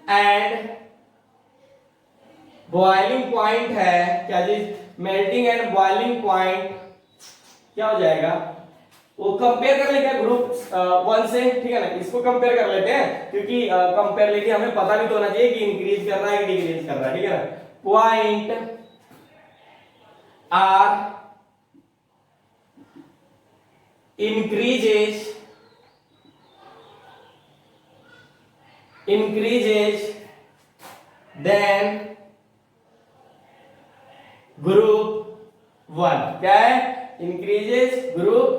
Speaker 1: एंड बॉइलिंग पॉइंट है, क्या चीज, मेल्टिंग एंड बॉइलिंग पॉइंट क्या हो जाएगा, वो कंपेयर कर लेते हैं ग्रुप 1 से, ठीक है ना, इसको कंपेयर कर लेते हैं, क्योंकि कंपेयर लेके हमें पता भी तो होना चाहिए कि इंक्रीज कर रहा है कि डिक्रीज कर रहा है, ठीक है ना। Point are increases then group 1, क्या है, इंक्रीजेस ग्रुप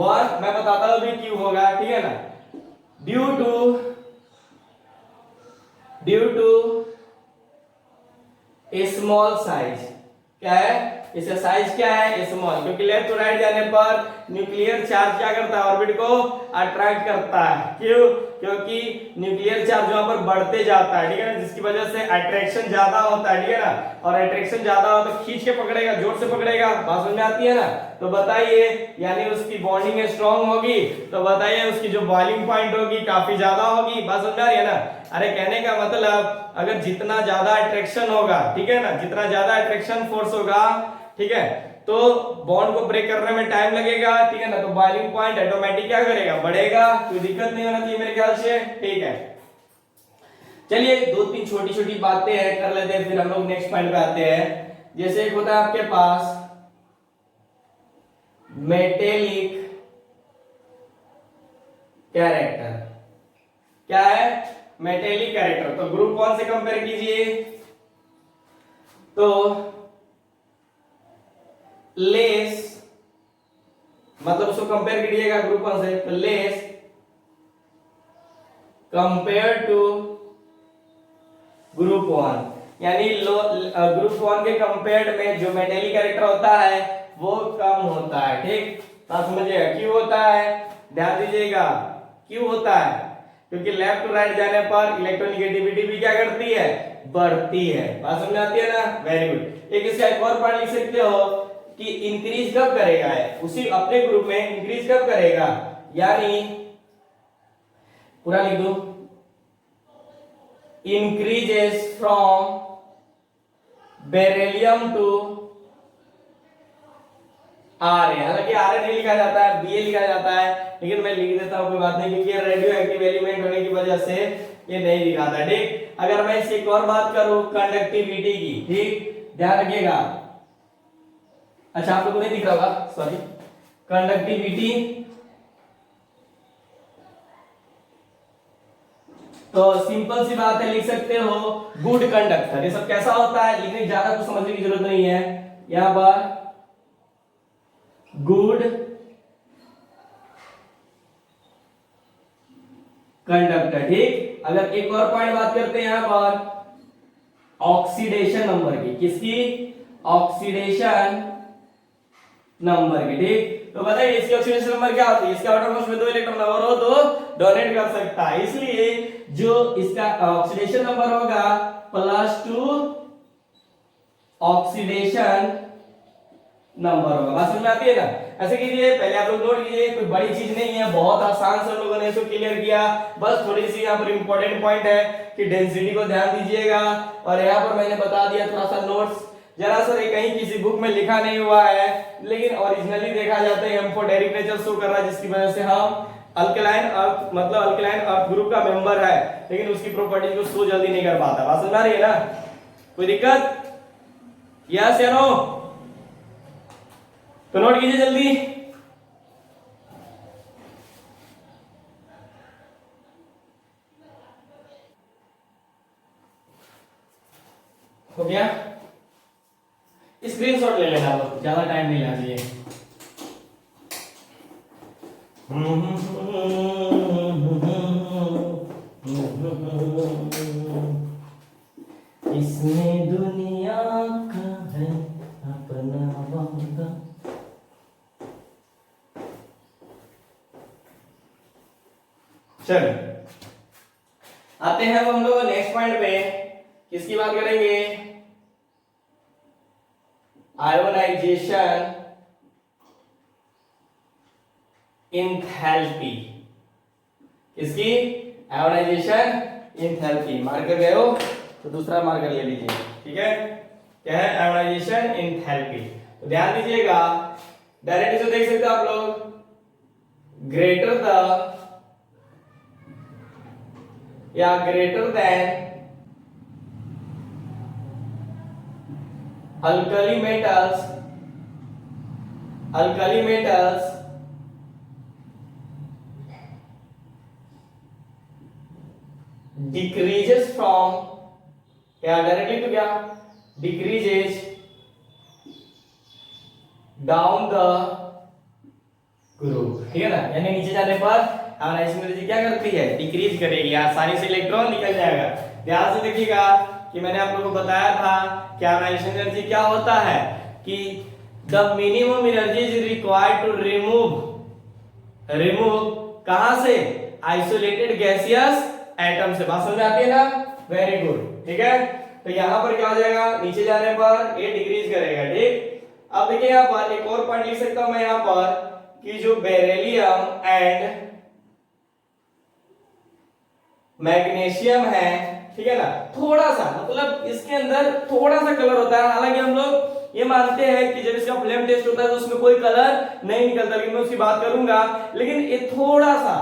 Speaker 1: 1, मैं बताता हूं भी क्यों होगा, ठीक है ना, ड्यू टू स्मॉल साइज। क्या है, इसका साइज क्या है, स्मॉल, क्योंकि लेफ्ट टू राइट जाने पर न्यूक्लियर चार्ज क्या करता है, ऑर्बिट को अट्रैक्ट करता है, क्यों, क्योंकि न्यूक्लियर चार्ज वहां पर बढ़ते जाता है, ठीक है ना, जिसकी वजह से अट्रैक्शन ज्यादा होता है, ठीक है ना, और अट्रैक्शन ज्यादा हो तो खींच के पकड़ेगा, जोर से पकड़ेगा, बात समझ में आती है ना। तो बताइए, यानी उसकी बॉन्डिंग स्ट्रांग होगी, तो बताइए उसकी जो बॉइलिंग पॉइंट होगी काफी ज्यादा होगी, बात समझ आ रही है ना। अरे कहने का मतलब, अगर जितना ज्यादा अट्रैक्शन होगा, ठीक है ना, जितना ज्यादा अट्रैक्शन फोर्स होगा, ठीक है, तो बॉन्ड को ब्रेक करने में टाइम लगेगा, ठीक है ना, तो बॉइलिंग पॉइंट ऑटोमेटिक क्या करेगा, बढ़ेगा, कोई दिक्कत नहीं होना चाहिए मेरे ख्याल से, ठीक है। चलिए 2-3 छोटी छोटी बातें हैं कर लेते हैं, फिर हम लोग नेक्स्ट पॉइंट पे आते हैं। जैसे एक होता है आपके पास मेटेलिक कैरेक्टर। क्या है, मेटेलिक कैरेक्टर, तो ग्रुप 1 से कंपेयर कीजिए, तो लेस, मतलब उसको कंपेयर करिएगा ग्रुप 1 से, तो लेस कंपेयर टू ग्रुप 1, यानी ग्रुप 1 के कंपेयर्ड में जो मेटेलिक कैरेक्टर होता है वो कम होता है, ठीक, बात समझिएगा। क्यों होता है, ध्यान दीजिएगा, क्यों होता है, क्योंकि लेफ्ट टू राइट जाने पर इलेक्ट्रोनेगेटिविटी भी क्या करती है, बढ़ती है, बात समझ आती है ना, वेरी गुड। एक इसका एक और पॉइंट लिख सकते हो कि इंक्रीज कब करेगा है, उसी अपने ग्रुप में इंक्रीज कब करेगा, यानी पूरा लिख दो, increases from beryllium to R, हालांकि आर नहीं लिखा जाता है, बी लिखा जाता है, लेकिन मैं लिख देता हूं, कोई बात नहीं, क्योंकि रेडियो एक्टिव एलिमेंट होने की वजह से ये नहीं लिखाता, ठीक। अगर मैं इसकी एक और बात करूं कंडक्टिविटी की, ठीक, ध्यान रखिएगा, अच्छा आप लोगों को नहीं दिख रहा होगा, सॉरी, कंडक्टिविटी, तो सिंपल सी बात है, लिख सकते हो गुड कंडक्टर। ये सब कैसा होता है, लिखने की ज्यादा कुछ समझने की जरूरत नहीं है, यहां पर गुड कंडक्टर, ठीक। अगर एक और पॉइंट बात करते हैं यहां पर ऑक्सीडेशन नंबर की, किसकी, ऑक्सीडेशन नंबर की, ठीक। तो बताइए इसकी ऑक्सीडेशन नंबर क्या होती है, इसके आउटर मोस्ट में 2 इलेक्ट्रॉन और हो तो डोनेट कर सकता है, इसलिए जो इसका ऑक्सीडेशन नंबर होगा +2 ऑक्सीडेशन नंबर होगा। बात समझ में आती है ना। ऐसे कीजिए, पहले आप लोग नोट कीजिए, कोई बड़ी चीज नहीं है, बहुत आसान से हम लोगों ने इसको क्लियर किया। बस थोड़ी सी यहाँ पर इंपॉर्टेंट पॉइंट है कि डेंसिटी को ध्यान दीजिएगा, और यहाँ पर मैंने बता दिया थोड़ा सा नोट्स। जरा सर ये कहीं किसी बुक में लिखा नहीं हुआ है, लेकिन ओरिजिनली देखा जाता है एम्फोटेरिक नेचर शो कर रहा है, जिसकी वजह से हम अल्कलाइन अर्थ मतलब अल्कलाइन अर्थ ग्रुप का मेंबर है, लेकिन उसकी प्रॉपर्टीज को शो जल्दी नहीं कर पाता। बात समझ आ रही है ना, कोई दिक्कत? यस या नो? तो नोट कीजिए जल्दी। हो गया? स्क्रीनशॉट ले लेना, आप ज्यादा टाइम नहीं लेना चाहिए। इसमें दुनिया का है अपना वादा। चलो आते हैं हम लोग नेक्स्ट पॉइंट पे, किसकी बात करेंगे? Ionization enthalpy. किसकी? Ionization enthalpy. मार्कर गए हो तो दूसरा मार्कर ले लीजिए, ठीक है? क्या है? Ionisation enthalpy. तो ध्यान दीजिएगा, डायरेक्ट इसे देख सकते हो आप लोग, ग्रेटर द या greater than alkali metals decreases from, क्या डायरेक्टली तो क्या decreases down the group, ठीक है ना? यानी नीचे जाने पर आयोनाइजेशन एनर्जी क्या करती है? डिक्रीज करेगी, आसानी से इलेक्ट्रॉन निकल जाएगा। ध्यान से देखिएगा कि मैंने आप लोगों को बताया था कि आयोनाइजेशन एनर्जी क्या होता है, कि the minimum energy is required to remove कहां से? आइसोलेटेड गैसियस एटम से। बात समझ में आती है ना? वेरी गुड, ठीक है? तो यहां पर क्या हो जाएगा? नीचे जाने पर ये डिक्रीज करेगा, ठीक? अब देखिए यहां पर एक और पॉइंट लिख सकता हूं मैं यहां पर, कि जो बेरिलियम एंड मैग्नीशियम है, ठीक है ना, थोड़ा सा मतलब इसके अंदर थोड़ा सा कलर होता है। हालांकि हम लोग ये मानते हैं कि जब इसका फ्लेम टेस्ट होता है तो उसमें कोई कलर नहीं निकलता, लेकिन मैं उसकी बात करूंगा। लेकिन ये थोड़ा सा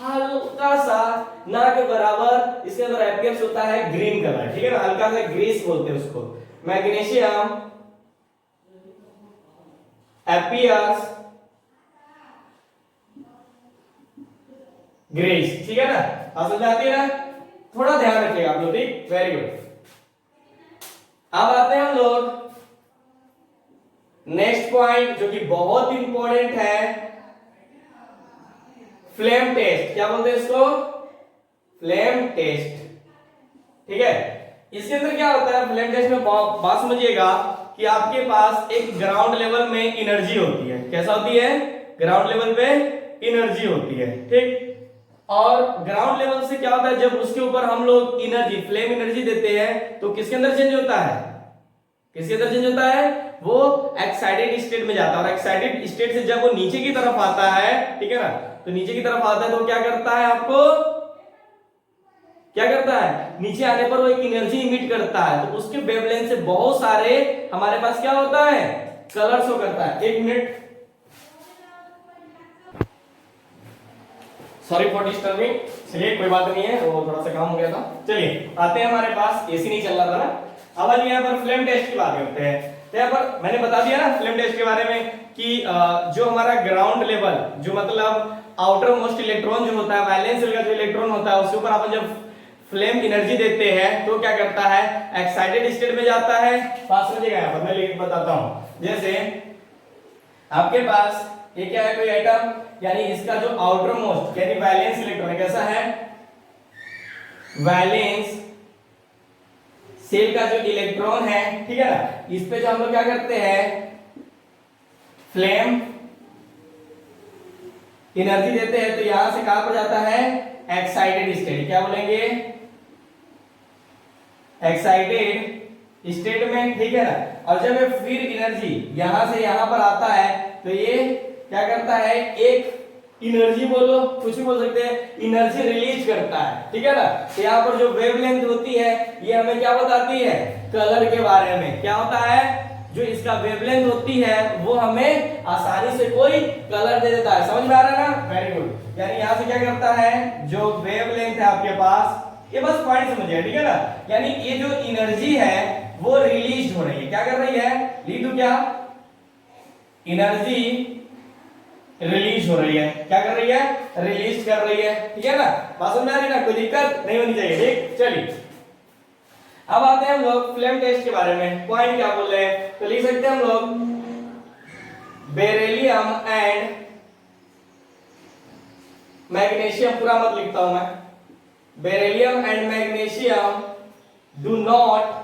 Speaker 1: हल्का सा ना के बराबर इसके अंदर अपीयर्स होता है ग्रीन कलर, ठीक है ना, हल्का सा ग्रेस बोलते हैं उसको। मैग्नीशियम अपीयर्स ग्रेस, ठीक है ना? समझ आती है ना? थोड़ा ध्यान रखिएगा आप लोग, ठीक? Very good. अब आते हैं हम लोग नेक्स्ट पॉइंट, जो कि बहुत इंपॉर्टेंट है, फ्लेम टेस्ट। क्या बोलते हैं इसको? फ्लेम टेस्ट, ठीक है? इसके अंदर क्या होता है फ्लेम टेस्ट में? बात समझिएगा कि आपके पास एक ग्राउंड लेवल में एनर्जी होती है। कैसा होती है? ग्राउंड लेवल पे एनर्जी होती है, ठीक? और ग्राउंड लेवल से क्या होता है, जब उसके ऊपर हम लोग एनर्जी फ्लेम एनर्जी देते हैं तो किसके अंदर चेंज होता है? किसके अंदर चेंज होता है? वो एक्साइटेड स्टेट में जाता है, और एक्साइटेड स्टेट से जब वो नीचे की तरफ आता है, ठीक है ना, तो नीचे की तरफ आता है तो क्या करता है? आपको क्या करता है? नीचे आने पर वो एक एनर्जी इमिट करता है, तो उसके वेवलेंथ से बहुत सारे हमारे पास क्या होता है? कलर शो करता है। एक मिनट, सॉरी फॉर डिस्टर्बिंग। चलिए कोई बात नहीं है, वो थोड़ा सा काम हो गया था। चलिए आते हैं, हमारे पास एसी नहीं चल रहा था ना। अब यहाँ पर फ्लेम टेस्ट की बात करते हैं। तो यहाँ पर मैंने बता दिया ना फ्लेम टेस्ट के बारे में, कि जो हमारा ग्राउंड लेवल, जो मतलब आउटर मोस्ट इलेक्ट्रॉन जो होता है, वैलेंस का जो इलेक्ट्रॉन होता है, उसके ऊपर अपन जब फ्लेम एनर्जी देते हैं तो क्या करता है? एक्साइटेड स्टेट में जाता है। बात समझिएगा, यहाँ पर मैं लिख बताता हूं। जैसे आपके पास ये क्या है? कोई एटम, यानी इसका जो आउटर मोस्ट यानी वैलेंस इलेक्ट्रॉन है, कैसा है? वैलेंस सेल का जो इलेक्ट्रॉन है, ठीक है ना, इस पे जो हम लोग क्या करते हैं? फ्लेम एनर्जी देते हैं तो यहां से कहां पर जाता है, एक्साइटेड स्टेट, क्या बोलेंगे, एक्साइटेड स्टेट में, ठीक है ना। और जब ये फिर एनर्जी यहां से यहां पर आता है तो ये क्या करता है, एक एनर्जी बोलो, कुछ भी बोल सकते हैं, एनर्जी रिलीज करता है, ठीक है ना। तो यहाँ पर जो वेवलेंथ होती है ये हमें क्या बताती है, कलर के बारे में। क्या होता है, जो इसका वेवलेंथ होती है वो हमें आसानी से कोई कलर दे देता है। समझ में आ रहा है ना, वेरी गुड। यानी यहाँ से क्या करता है, जो वेवलेंथ है आपके पास, ये बस पॉइंट समझिए, ठीक है ना। यानी ये जो एनर्जी है वो रिलीज हो रही है, क्या कर रही है, लीड टू क्या, एनर्जी रिलीज हो रही है, क्या कर रही है, रिलीज कर रही है, ठीक है ना। बात समझ में आ रही है ना, कोई दिक्कत नहीं होनी चाहिए, ठीक। चलिए अब आते हैं हम लोग फ्लेम टेस्ट के बारे में। पॉइंट क्या बोल रहे हैं, तो लिख सकते हैं हम लोग, बेरिलियम एंड मैग्नीशियम, पूरा मत लिखता हूं मैं, beryllium and magnesium do not,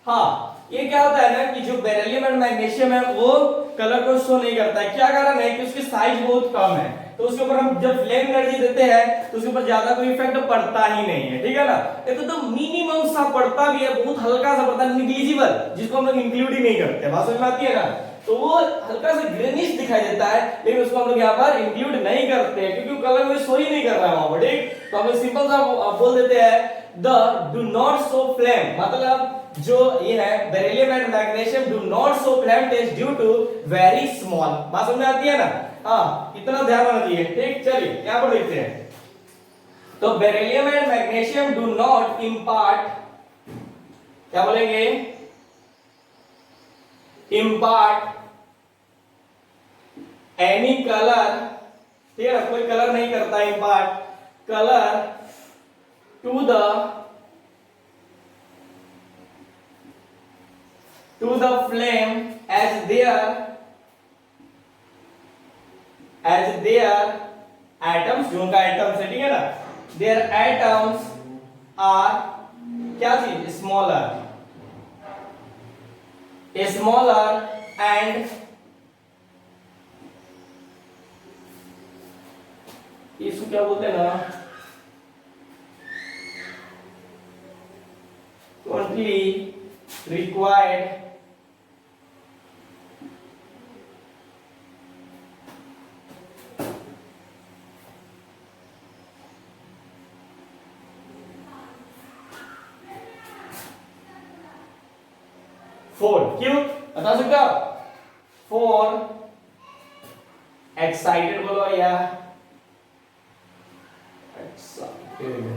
Speaker 1: हाँ ये क्या होता है ना कि जो बेरिलियम एंड मैग्नीशियम है वो कलर को शो नहीं करता है। क्या कारण है कि उसकी साइज बहुत कम है, तो उसके ऊपर हम जब फ्लेम एनर्जी देते हैं तो उसके ऊपर ज्यादा कोई इफेक्ट पड़ता ही नहीं है, ठीक है ना। एक तो मिनिमम सा पड़ता भी है, बहुत हल्का सा पड़ता है, निग्लिजिबल, जिसको हम लोग इंक्लूड ही नहीं करते, बात समझ में आती है ना। तो वो हल्का सा ग्रीनिश दिखाई देता है, लेकिन उसको हम लोग यहाँ पर इंक्लूड नहीं करते हैं क्योंकि कलर कोई शो ही नहीं कर रहा है वहां पर, ठीक। तो हम लोग सिंपल सा बोल देते हैं, the do not show flame, मतलब जो ये है beryllium and magnesium do not show flame test due to very small. बात समझ में आती है ना, हाँ इतना ध्यान रखना चाहिए, ठीक। चलिए यहां पर देखते हैं, तो beryllium and magnesium do not impart, क्या बोलेंगे, इम्पार्ट एनी कलर, ठीक है ना, कोई कलर नहीं करता, impart colour to the flame as their atoms, जो उनका एटम्स है, ठीक है ना, their atoms are क्या चीज, smaller and इसको क्या बोलते हैं ना, currently required फोर, क्यों बता सकते हो, फोर एक्साइटेड बोलो या एक्साइटेड,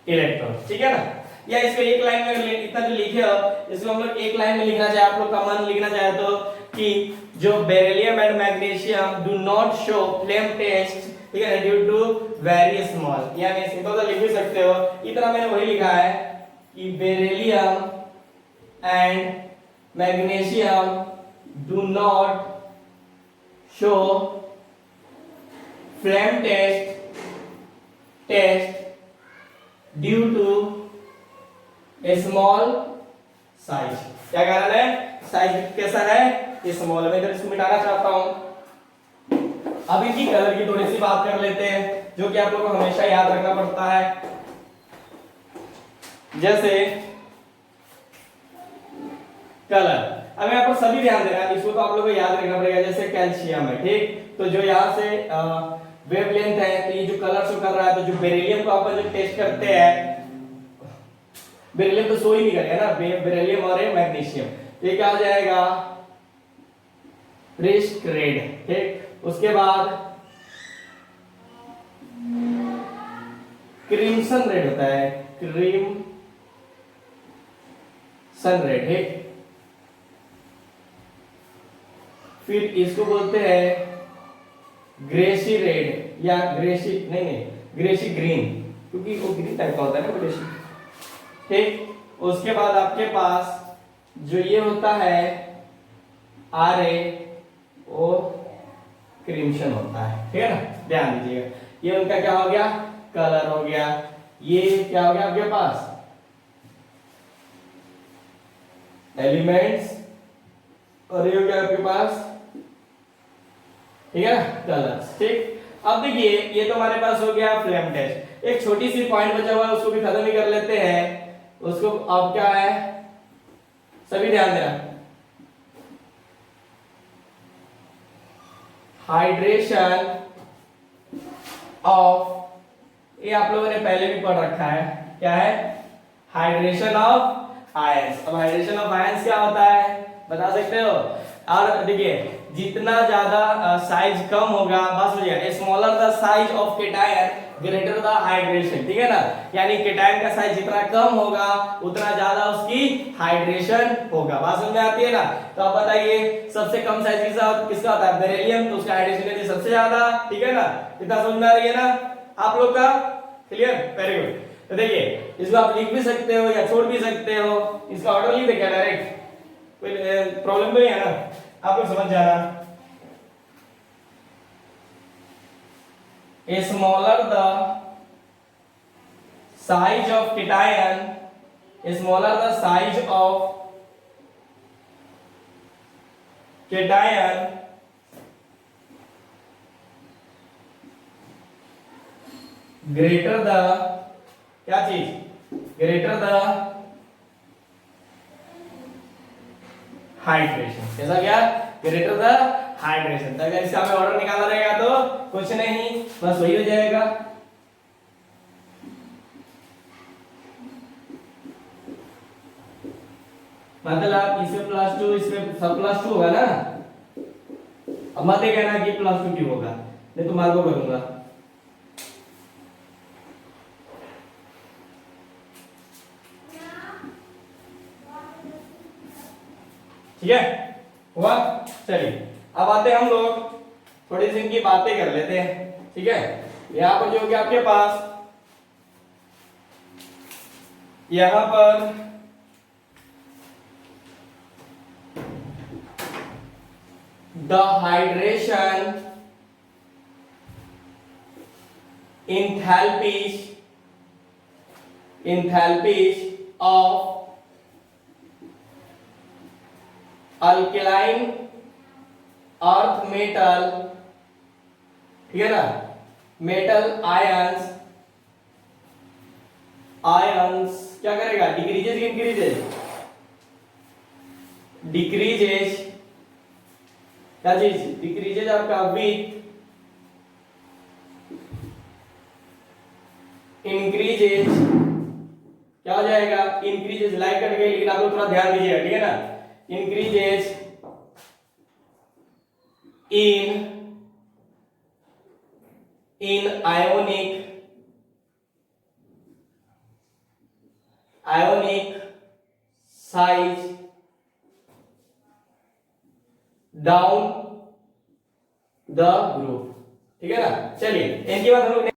Speaker 1: इलेक्ट्रॉन, ठीक है ना। या इसको एक लाइन में इतना जो लिखे हो, इसको हम लोग एक लाइन में लिखना चाहे, आप लोग कॉमन लिखना चाहे तो, कि जो beryllium and magnesium do not show flame test, ठीक है, ड्यू टू वेरी स्मॉल, यानी सिंपल सा लिख भी सकते हो, इतना मैंने वही लिखा है कि beryllium and magnesium do not show flame test due to a small size. क्या कारण है, साइज कैसा है, स्मॉल। मैं इधर इसको मिटाना चाहता हूं। अब इनकी कलर की थोड़ी सी बात कर लेते हैं, जो कि आप लोगों को हमेशा याद रखना पड़ता है। जैसे कलर, अब यहाँ पर सभी ध्यान देना, इसको तो आप लोगों को याद रखना पड़ेगा। जैसे कैल्शियम है, ठीक, तो जो यहाँ से वेवलेंथ है, तो ये जो कलर शो कर रहा है, तो जो बेरिलियम को अपन जो टेस्ट करते हैं, बेरिलियम तो शो ही नहीं करेगा ना, बेरिलियम और मैग्नीशियम, ये क्या हो जाएगा, रिस्ट रेड, ठीक। उसके बाद क्रिम्सन रेड होता है, क्रिम्सन रेड, ठीक। फिर इसको बोलते हैं ग्रेसी रेड या ग्रेसी नहीं ग्रेसी ग्रीन, क्योंकि वो ग्रीन टाइप का होता है ना ग्रेसी, ठीक। उसके बाद आपके पास जो ये होता है RA वो क्रिम्सन होता है, ठीक है ना, ध्यान दीजिएगा। ये उनका क्या हो गया, कलर हो गया। ये क्या हो गया आपके पास, एलिमेंट्स और ये हो गया आपके पास, ठीक है, कलर्स। ठीक, अब देखिए ये तो हमारे पास हो गया फ्लेम टेस्ट। एक छोटी सी पॉइंट बचा हुआ है, उसको भी खत्म ही कर लेते हैं। उसको अब क्या है, सभी ध्यान देना, हाइड्रेशन ऑफ, ये आप लोगों ने पहले भी पढ़ रखा है, क्या है, हाइड्रेशन ऑफ आयंस। अब हाइड्रेशन ऑफ आयंस क्या होता है बता सकते हो? और देखिए जितना ज्यादा साइज कम होगा, बस हो जाएगा, smaller the size of cation greater the hydration, ठीक है ना, यानी केटायन का साइज जितना कम होगा उतना ज्यादा उसकी हाइड्रेशन होगा। बात समझ में आती है ना? तो आप बताइए सबसे कम साइज किसका होता है, बेरिलियम, तो उसका हाइड्रेशन होती है सबसे ज्यादा, ठीक है ना? इतना समझ में आ रही है ना आप लोग का? Clear, very good. तो देखिए इसको आप लिख भी सकते हो या छोड़ भी सकते हो, इसका ऑर्डर लिख दे क्या डायरेक्ट, कोई प्रॉब्लम तो नहीं है ना, आप लोग समझ जाना। smaller the size of cation, smaller the size of cation, greater the, क्या चीज, greater the हाइड्रेशन, कैसा क्या, ग्रेटर द हाइड्रेशन। तो अगर इसका हमें ऑर्डर निकालना रहेगा तो कुछ नहीं, बस वही हो जाएगा, मतलब इसमें +2 इसमें सब +2 होगा ना। अब मत ये कहना कि +2 क्यों होगा, नहीं तो मार्को करूंगा। ठीक है, हुआ? चलिए अब आते हैं हम लोग थोड़ी सी इनकी बातें कर लेते हैं, ठीक है। यहां पर जो हो गया आपके पास, यहां पर the hydration enthalpies of alkaline earth metal, ठीक है ना, मेटल आयंस, क्या करेगा, डिक्रीजेज इंक्रीजेज, डिक्रीजेज, क्या चीज, डिक्रीजेज आपका विथ इंक्रीजेज, क्या हो जाएगा, इंक्रीजेज, लाइक कट गई लेकिन आप लोग थोड़ा ध्यान दीजिएगा, ठीक है ना, increases in ionic size down the group, ठीक है ना। चलिए इनके बाद हम लोग